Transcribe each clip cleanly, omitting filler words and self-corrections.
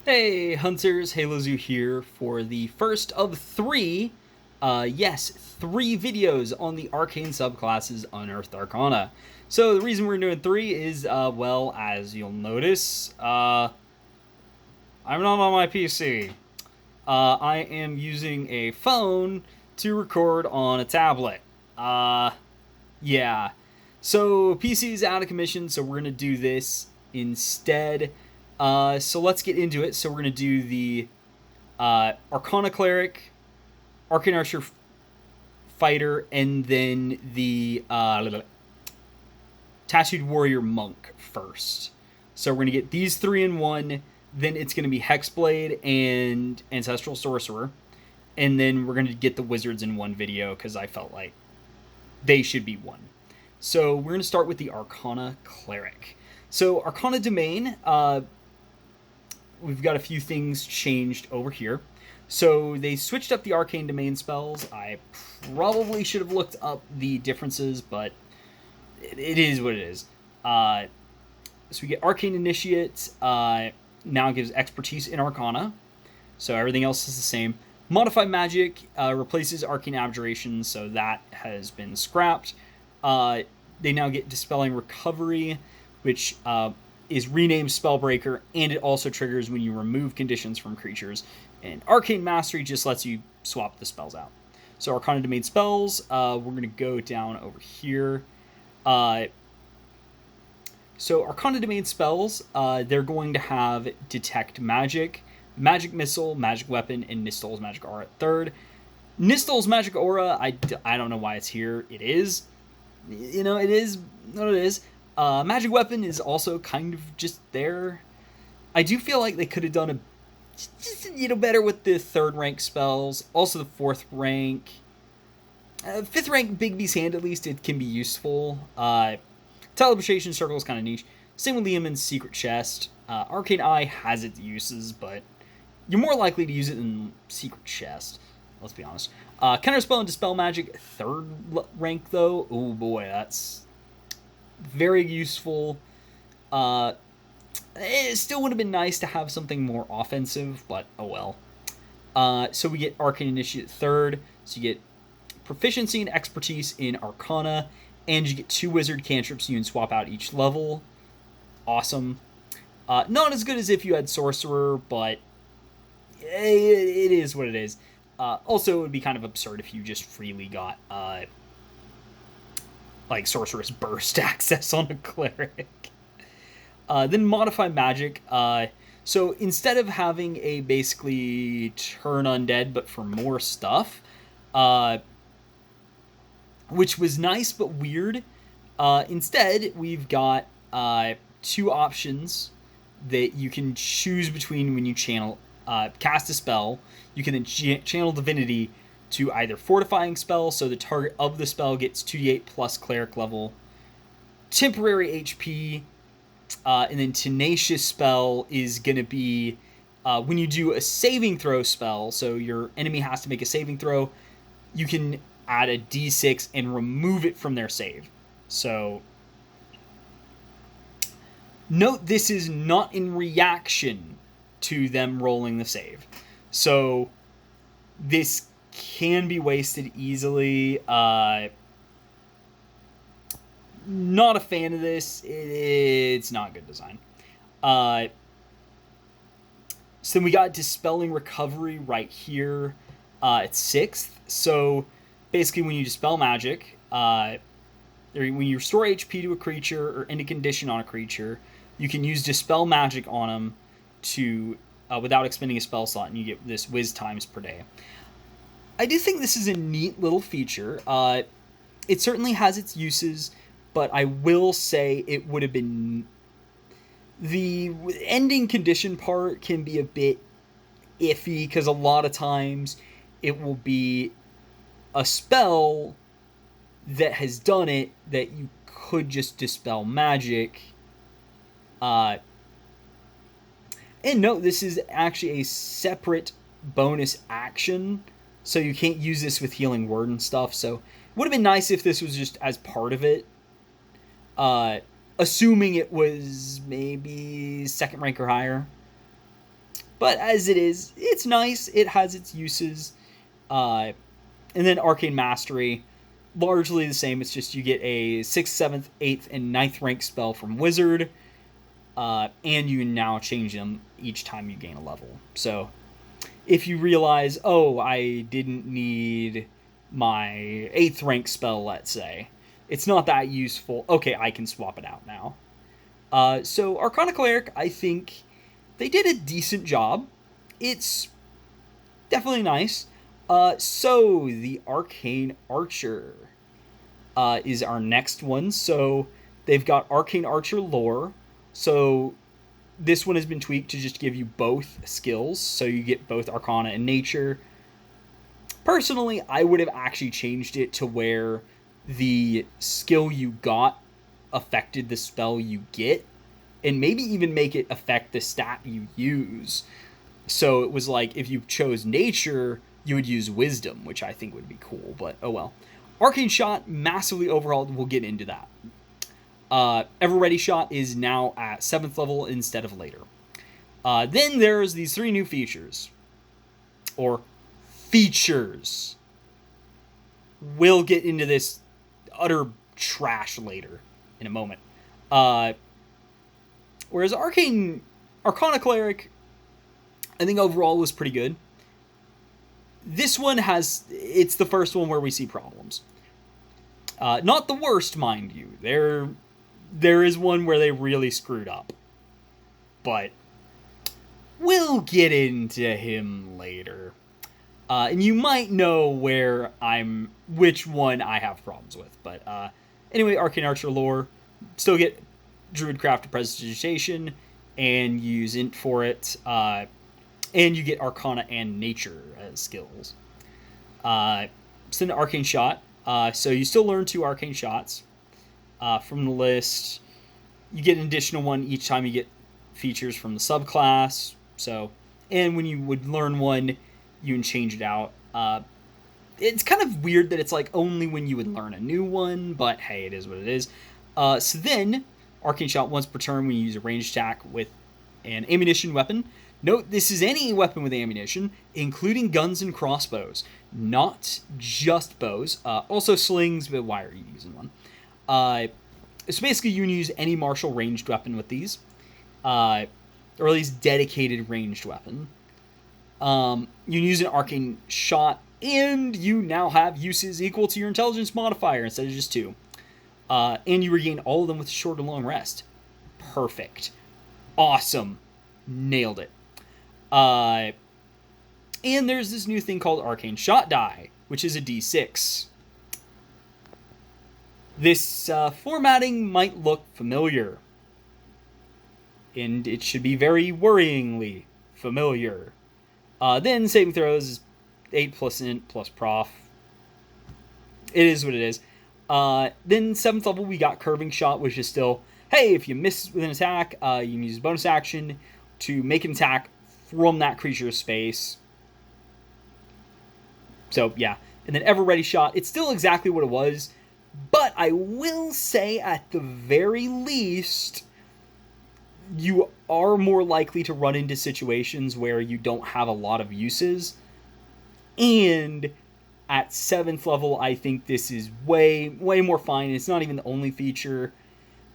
Hey Hunters, HaloZoo here for the first of three videos on the Arcane Subclasses Unearthed Arcana. So the reason we're doing three is, well, as you'll notice, I'm not on my PC. I am using a phone to record on a tablet. Uh, yeah. So PC is out of commission, so we're gonna do this instead. So let's get into it. So we're gonna do the Arcana Cleric, Arcane Archer Fighter, and then the Tattooed Warrior Monk first. So we're gonna get these three in one. Then it's gonna be Hexblade and Ancestral Sorcerer, and then we're gonna get the Wizards in one video because I felt like they should be one. So we're gonna start with the Arcana Cleric. So Arcana Domain, we've got a few things changed over here. So they switched up the Arcane Domain spells. I probably should have looked up the differences, but it is what it is. So we get Arcane Initiate, now gives expertise in Arcana. So everything else is the same. Modify Magic replaces Arcane Abjuration, so that has been scrapped. They now get Dispelling Recovery, which is renamed Spellbreaker, and it also triggers when you remove conditions from creatures. And Arcane Mastery just lets you swap the spells out. So Arcana Domain spells, we're going to go down over here. So Arcana Domain spells, they're going to have Detect Magic, Magic Missile, Magic Weapon, and Nistol's Magic Aura at third. Nistol's Magic Aura, I don't know why it's here. It is. It is what it is. Magic Weapon is also kind of just there. I do feel like they could have done better with the third rank spells. Also the fourth rank. Fifth rank Big B's Hand, at least, it can be useful. Teleportation Circle is kind of niche. Same with Liamon's Secret Chest. Arcane Eye has its uses, but you're more likely to use it in Secret Chest. Let's be honest. Counterspell and Dispel Magic, third rank though. Oh boy, that's very useful. It still would have been nice to have something more offensive, but oh well. So we get Arcane Initiate third. So you get proficiency and expertise in Arcana, and you get 2 wizard cantrips you can swap out each level. Awesome. Not as good as if you had Sorcerer, but it is what it is. Also, it would be kind of absurd if you just freely got like Sorceress Burst access on a Cleric. Then Modify Magic. So instead of having a basically turn undead, but for more stuff, which was nice but weird, instead we've got 2 options that you can choose between when you cast a spell. You can then channel Divinity to either Fortifying Spell, so the target of the spell gets 2d8 plus Cleric level, Temporary HP, and then Tenacious Spell is going to be when you do a saving throw spell, so your enemy has to make a saving throw, you can add a d6 and remove it from their save. So note this is not in reaction to them rolling the save. So this can be wasted easily. Not a fan of this. It's not good design. So then we got Dispelling Recovery right here at 6th. So basically when you dispel magic, when you restore HP to a creature or any condition on a creature, you can use Dispel Magic on them to without expending a spell slot, and you get this whiz times per day. I do think this is a neat little feature. It certainly has its uses, but I will say it would have been... The ending condition part can be a bit iffy, because a lot of times it will be a spell that has done it that you could just dispel magic. And note, this is actually a separate bonus action, so you can't use this with Healing Word and stuff. So it would have been nice if this was just as part of it. Assuming it was maybe 2nd rank or higher. But as it is, it's nice. It has its uses. And then Arcane Mastery, largely the same. It's just you get a 6th, 7th, 8th, and 9th rank spell from Wizard. And you now change them each time you gain a level. So if you realize, oh, I didn't need my 8th rank spell, let's say, it's not that useful. Okay, I can swap it out now. So Arcana Cleric, I think they did a decent job. It's definitely nice. So the Arcane Archer is our next one. So they've got Arcane Archer lore. So this one has been tweaked to just give you both skills. So you get both Arcana and Nature. Personally, I would have actually changed it to where the skill you got affected the spell you get, and maybe even make it affect the stat you use. So it was like if you chose Nature, you would use Wisdom, which I think would be cool, but oh well. Arcane Shot, massively overhauled. We'll get into that. Ever Ready Shot is now at 7th level instead of later. Then there's these 3 new features. Or features. We'll get into this utter trash later in a moment. Whereas Arcana Cleric, I think overall was pretty good. This one it's the first one where we see problems. Not the worst, mind you. There is one where they really screwed up. But we'll get into him later. And you might know which one I have problems with. But anyway, Arcane Archer lore. Still get Druidcraft Prestidigitation and use Int for it. And you get Arcana and Nature as skills. So then Arcane Shot. So you still learn 2 Arcane Shots from the list. You get an additional one each time you get features from the subclass. So, and when you would learn one, you can change it out. It's kind of weird that it's like only when you would learn a new one, but hey, it is what it is. So then, Arcane Shot once per turn when you use a ranged attack with an ammunition weapon. Note, this is any weapon with ammunition, including guns and crossbows, not just bows. Also slings, but why are you using one? So basically, you can use any martial ranged weapon with these, or at least dedicated ranged weapon. You can use an Arcane Shot, and you now have uses equal to your intelligence modifier instead of just 2. And you regain all of them with a short and long rest. Perfect. Awesome. Nailed it. And there's this new thing called Arcane Shot Die, which is a D6. This formatting might look familiar. And it should be very worryingly familiar. Then saving throws is 8 plus int plus prof. It is what it is. Then 7th level we got Curving Shot, which is still, hey, if you miss with an attack, you can use bonus action to make an attack from that creature's space. So, yeah. And then Ever Ready Shot, it's still exactly what it was, but I will say at the very least, you are more likely to run into situations where you don't have a lot of uses. And at 7th level, I think this is way, way more fine. It's not even the only feature.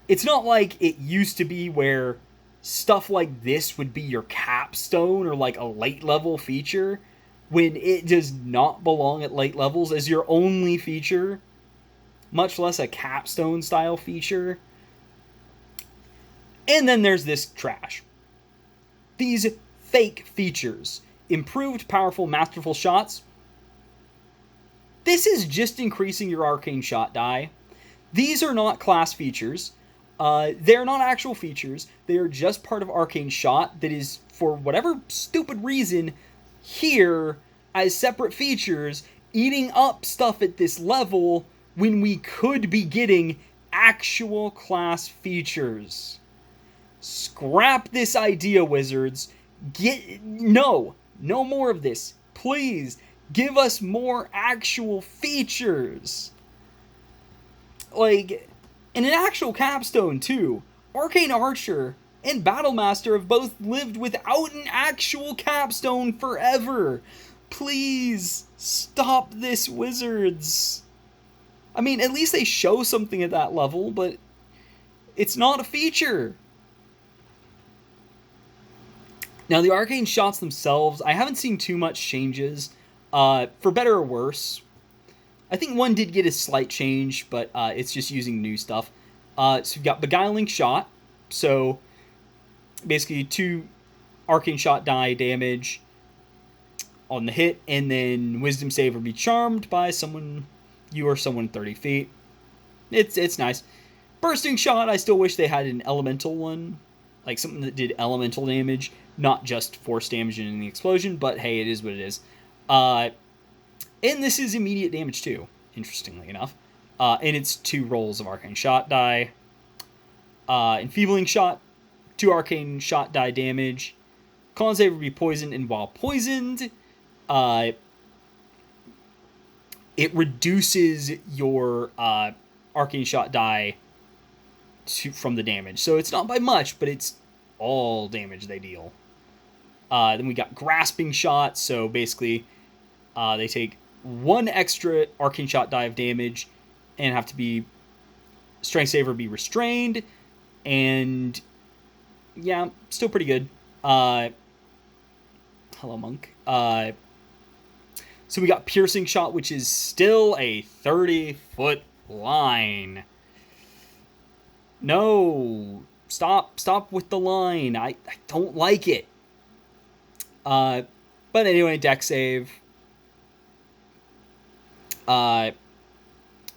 It's not like it used to be where stuff like this would be your capstone or like a late level feature when it does not belong at late levels as your only feature, much less a capstone style feature. And then there's this trash. These fake features. Improved, powerful, masterful shots. This is just increasing your Arcane Shot die. These are not class features. They're not actual features. They are just part of Arcane Shot that is, for whatever stupid reason, here as separate features, eating up stuff at this level when we could be getting actual class features. Scrap this idea, Wizards. No more of this. Please, give us more actual features. Like, and an actual capstone, too. Arcane Archer, and Battlemaster have both lived without an actual capstone forever. Please, stop this, Wizards. I mean, at least they show something at that level, but it's not a feature. Now, the arcane shots themselves, I haven't seen too much changes, for better or worse. I think one did get a slight change, but it's just using new stuff. So we've got Beguiling Shot, so basically 2 arcane shot die damage on the hit, and then Wisdom save or be charmed by someone, you or someone 30 feet. It's nice. Bursting Shot, I still wish they had an elemental one, like something that did elemental damage, not just force damage in the explosion, but hey, it is what it is. And this is immediate damage too, interestingly enough. And it's 2 rolls of arcane shot die. Enfeebling Shot, 2 arcane shot die damage. Con save would be poisoned, and while poisoned, it reduces your arcane shot die from the damage. So it's not by much, but it's all damage they deal. Then we got Grasping Shot, so basically they take 1 extra arcane shot die of damage and have to be strength save or be restrained, and yeah, still pretty good. Hello, Monk. So we got Piercing Shot, which is still a 30-foot line. No, stop with the line. I don't like it. But anyway, deck save.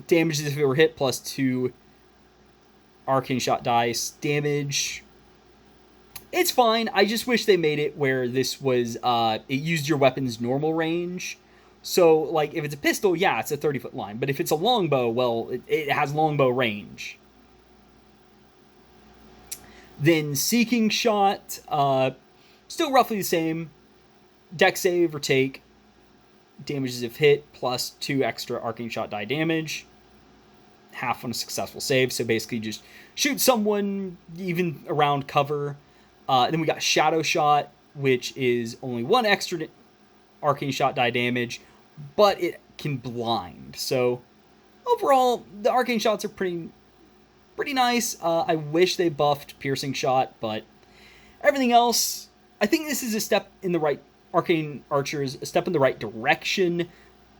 Damages if it were hit, plus 2 arcane shot dice damage. It's fine. I just wish they made it where this was, it used your weapon's normal range. So, like, if it's a pistol, yeah, it's a 30-foot line. But if it's a longbow, well, it has longbow range. Then Seeking Shot, still roughly the same. Deck save or take. Damages if hit, plus 2 extra arcane shot die damage. Half on a successful save, so basically just shoot someone even around cover. Then we got Shadow Shot, which is only 1 extra arcane shot die damage, but it can blind. So overall, the arcane shots are pretty nice. I wish they buffed Piercing Shot, but everything else, I think this is a step in the right, Arcane Archers, a step in the right direction,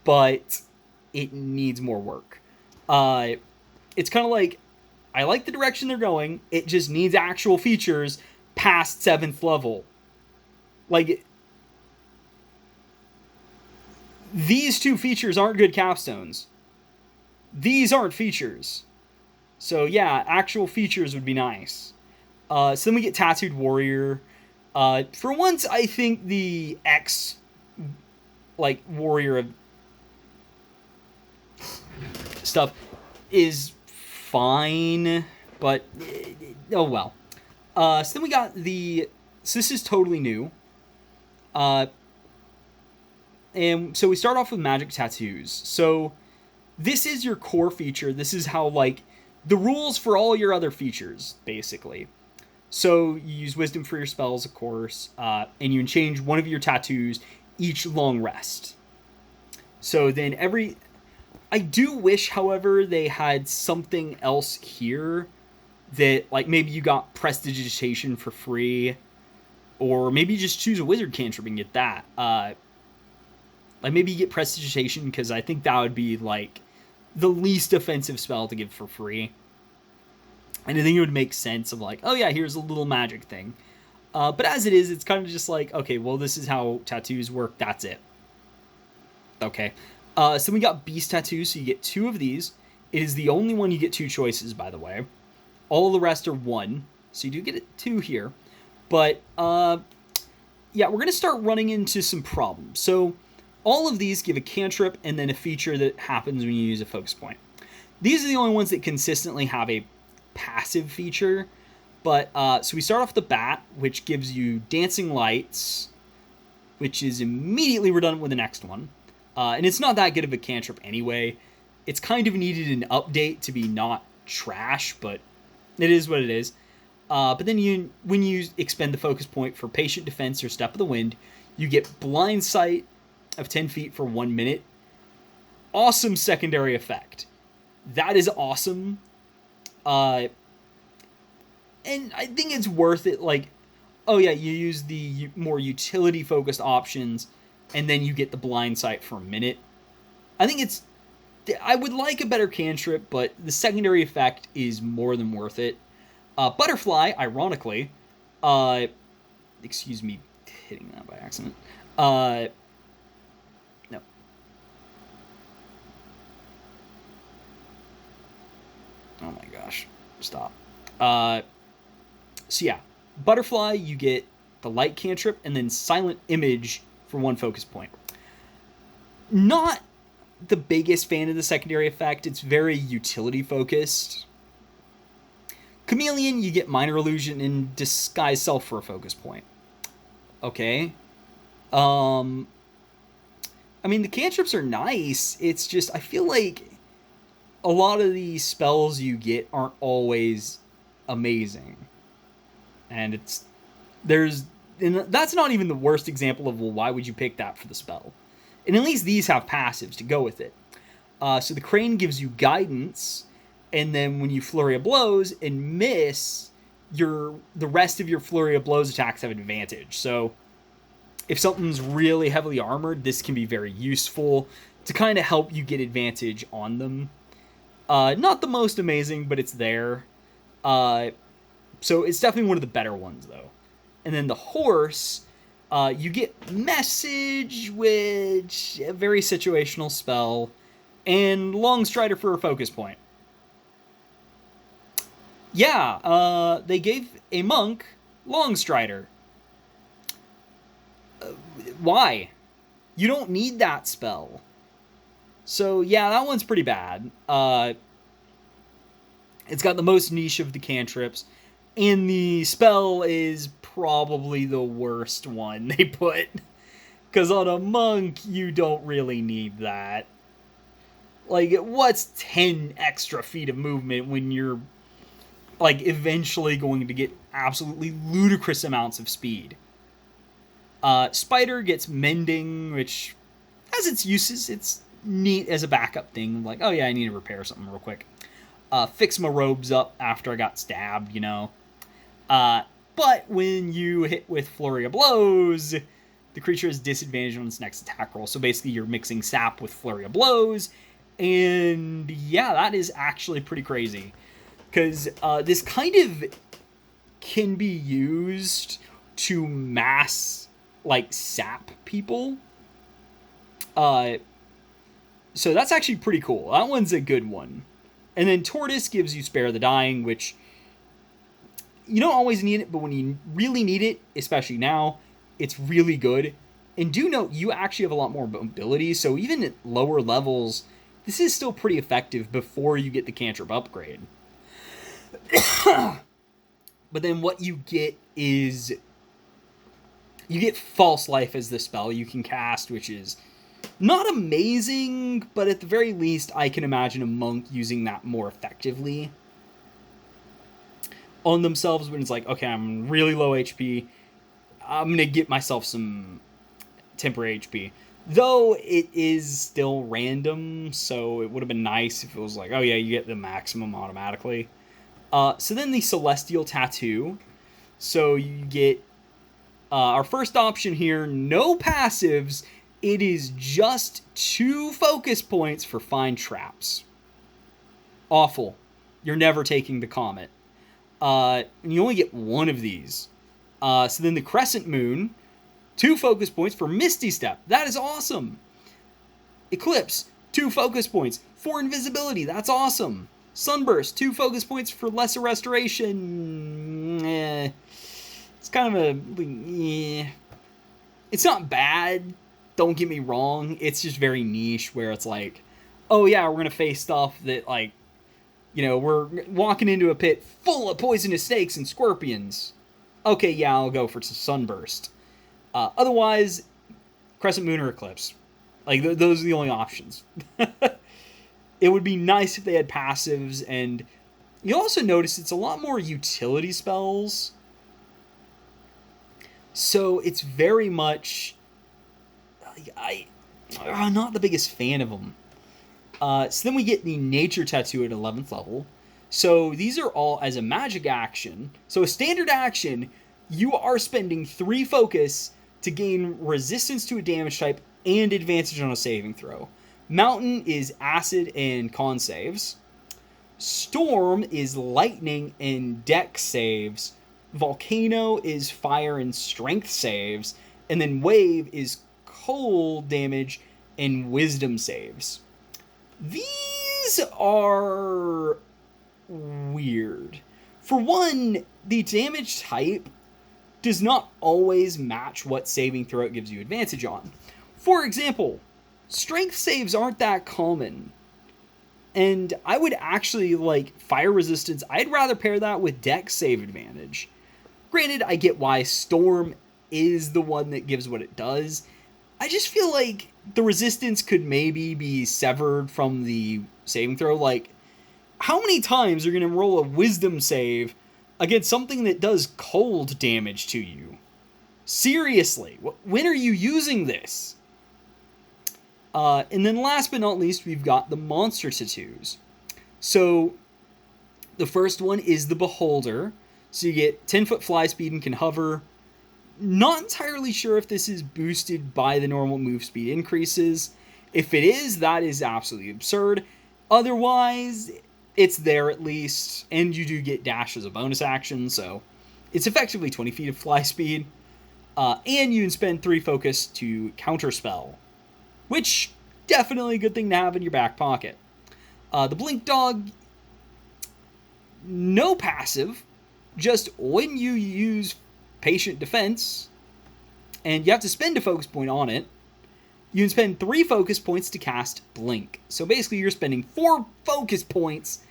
but it needs more work. It's kind of like, I like the direction they're going, it just needs actual features past 7th level. Like, these 2 features aren't good capstones. These aren't features. So yeah, actual features would be nice. So then we get Tattooed Warrior. For once, I think the X, like, Warrior of stuff is fine, but oh well. So then we got so this is totally new. And so we start off with Magic Tattoos. So this is your core feature. This is how, like, the rules for all your other features, basically. So you use Wisdom for your spells, of course, and you can change one of your tattoos each long rest. So then I do wish, however, they had something else here that, like, maybe you got Prestidigitation for free, or maybe you just choose a Wizard cantrip and get that. Like, maybe you get Prestidigitation, because I think that would be, like, the least offensive spell to give for free. And I think it would make sense of, like, oh yeah, here's a little magic thing. But as it is, it's kind of just like, okay, well, this is how tattoos work, that's it. Okay. So we got Beast Tattoos, so you get 2 of these. It is the only one you get 2 choices, by the way. All the rest are 1, so you do get 2 here. But, yeah, we're going to start running into some problems. So all of these give a cantrip and then a feature that happens when you use a focus point. These are the only ones that consistently have a passive feature, but so we start off the bat, which gives you Dancing Lights, which is immediately redundant with the next one, and it's not that good of a cantrip anyway. It's kind of needed an update to be not trash, but it is what it is. But then when you expend the focus point for Patient Defense or Step of the Wind, you get Blind Sight of 10 feet for 1 minute. Awesome secondary effect. That is awesome. And I think it's worth it. Like, oh yeah, you use the more utility-focused options, and then you get the Blind Sight for a minute. I would like a better cantrip, but the secondary effect is more than worth it. Butterfly, ironically, excuse me hitting that by accident. No. Oh my gosh. Stop. So yeah, Butterfly, you get the light cantrip and then Silent Image for 1 focus point. Not the biggest fan of the secondary effect. It's very utility focused. Chameleon, you get Minor Illusion and Disguise Self for a focus point. Okay. I mean, the cantrips are nice. It's just, I feel like a lot of the spells you get aren't always amazing. And that's not even the worst example of, well, why would you pick that for the spell? And at least these have passives to go with it. So the Crane gives you Guidance, and then when you Flurry of Blows and miss, the rest of your Flurry of Blows attacks have advantage. So if something's really heavily armored, this can be very useful to kind of help you get advantage on them. Not the most amazing, but it's there. So it's definitely one of the better ones, though. And then the Horse, you get Message, which a very situational spell, and Long Strider for a focus point. Yeah, they gave a monk Long Strider. Why? You don't need that spell. So yeah, that one's pretty bad. It's got the most niche of the cantrips, and the spell is probably the worst one they put. Because on a monk, you don't really need that. Like, what's 10 extra feet of movement when you're, like, eventually going to get absolutely ludicrous amounts of speed? Spider gets Mending, which has its uses. It's neat as a backup thing. Like, oh yeah, I need to repair something real quick. Fix my robes up after I got stabbed, you know. But when you hit with Flurry of Blows, the creature has disadvantage on its next attack roll. So basically you're mixing Sap with Flurry of Blows. And yeah, that is actually pretty crazy. Because this kind of can be used to mass, like, sap people. So that's actually pretty cool. That one's a good one. And then Tortoise gives you Spare the Dying, which you don't always need it, but when you really need it, especially now, it's really good. And do note, you actually have a lot more mobility, so even at lower levels, this is still pretty effective before you get the cantrip upgrade. But then what you get is, you get False Life as the spell you can cast, which is not amazing, but at the very least, I can imagine a monk using that more effectively on themselves when it's like, okay, I'm really low HP. I'm going to get myself some temporary HP. Though it is still random, so it would have been nice if it was like, oh yeah, you get the maximum automatically. So then the Celestial Tattoo. So you get our first option here, no passives. It is just 2 focus points for Find Traps. Awful. You're never taking the Comet. And you only get 1 of these. So then the Crescent Moon, 2 focus points for Misty Step. That is awesome. Eclipse, 2 focus points for Invisibility. That's awesome. Sunburst, 2 focus points for Lesser Restoration. It's kind of a... It's not bad. Don't get me wrong. It's just very niche where it's like, oh yeah, we're going to face stuff that, like, you know, we're walking into a pit full of poisonous snakes and scorpions. Okay, yeah, I'll go for Sunburst. Otherwise, Crescent Moon or Eclipse. Like, those are the only options. It would be nice if they had passives, and You'll also notice it's a lot more utility spells. So it's very much... I'm not the biggest fan of them. So then we get the Nature Tattoo at 11th level. So these are all as a magic action. So a standard action, you are spending 3 focus to gain resistance to a damage type and advantage on a saving throw. Mountain is acid and con saves. Storm is lightning and dex saves. Volcano is fire and strength saves. And then Wave is cold damage and wisdom saves. These are weird. For one, the damage type does not always match what saving throw it gives you advantage on. For example, strength saves aren't that common. And I would actually like fire resistance. I'd rather pair that with dex save advantage. Granted, I get why Storm is the one that gives what it does. I just feel like the resistance could maybe be severed from the saving throw. Like, how many times are you going to roll a wisdom save against something that does cold damage to you? Seriously, when are you using this? And then last but not least, we've got the monster tattoos. So the first one is the Beholder. So you get 10-foot fly speed and can hover. Not entirely sure if this is boosted by the normal move speed increases. If it is, that is absolutely absurd. Otherwise, it's there at least, and you do get dash as a bonus action, so it's effectively 20 feet of fly speed. And you can spend 3 focus to counterspell, which definitely a good thing to have in your back pocket. The Blink Dog, no passive, just when you use Patient Defense, and you have to spend a focus point on it, you can spend 3 focus points to cast Blink. So basically you're spending 4 focus points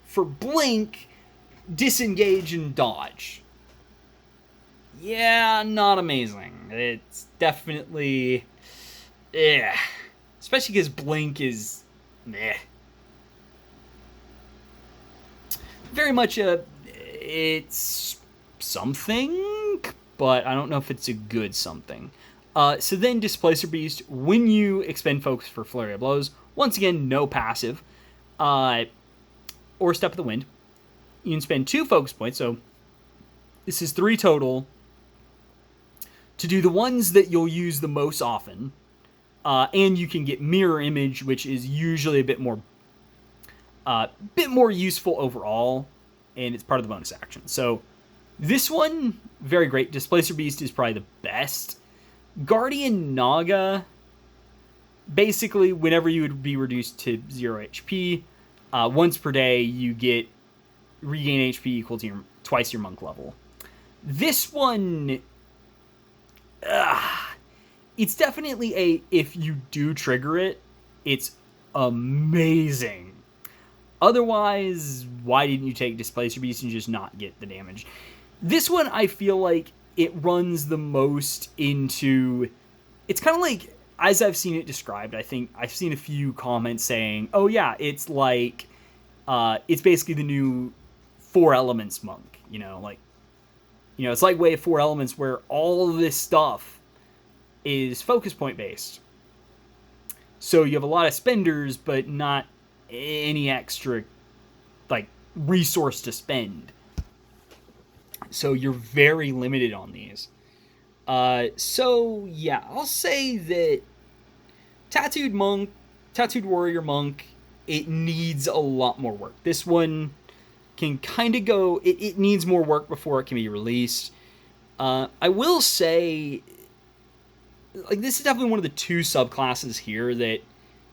for Blink, Disengage, and Dodge. Yeah, not amazing. It's definitely... Especially because Blink is... Very much it's something, but I don't know if it's a good something. So then Displacer Beast, when you expend focus for Flurry of Blows, once again, no passive, or Step of the Wind. You can spend 2 focus points, so this is 3 total, to do the ones that you'll use the most often, and you can get Mirror Image, which is usually a bit more useful overall, and it's part of the bonus action. So this one, very great. Displacer Beast is probably the best. Guardian Naga, basically whenever you would be reduced to 0 HP, once per day you get regain HP equal to twice your monk level. This one, it's definitely if you do trigger it, it's amazing. Otherwise, why didn't you take Displacer Beast and just not get the damage? This one, I feel like it runs the most into... It's kind of like, as I've seen it described, I think I've seen a few comments saying, oh yeah, it's like, it's basically the new 4 Elements monk, it's like Way of 4 Elements where all of this stuff is focus point based. So you have a lot of spenders, but not any extra, resource to spend. So you're very limited on these. So yeah, I'll say that Tattooed Warrior Monk, it needs a lot more work. This one can kind of go, it needs more work before it can be released. I will say, this is definitely one of the 2 subclasses here that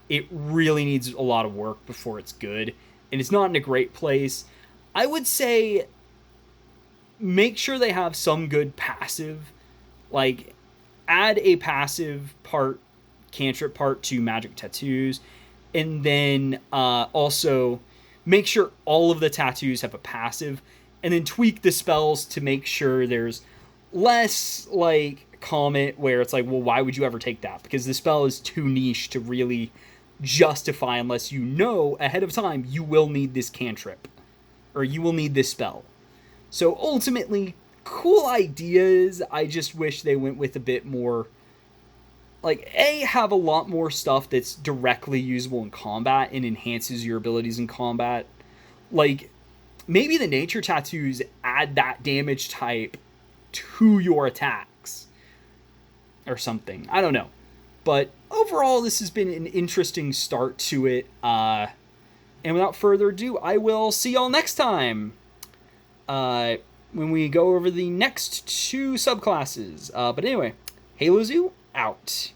it really needs a lot of work before it's good, and it's not in a great place. I would say make sure they have some good passive, add a passive part, cantrip part to magic tattoos, and then also make sure all of the tattoos have a passive, and then tweak the spells to make sure there's less Comet where it's well, why would you ever take that? Because the spell is too niche to really justify unless you know ahead of time you will need this cantrip or you will need this spell. So ultimately, cool ideas. I just wish they went with a bit more, like, have a lot more stuff that's directly usable in combat and enhances your abilities in combat. Like, maybe the nature tattoos add that damage type to your attacks or something. I don't know. But overall, this has been an interesting start to it. And without further ado, I will see y'all next time when we go over the next 2 subclasses. But anyway, Halo Zoo out.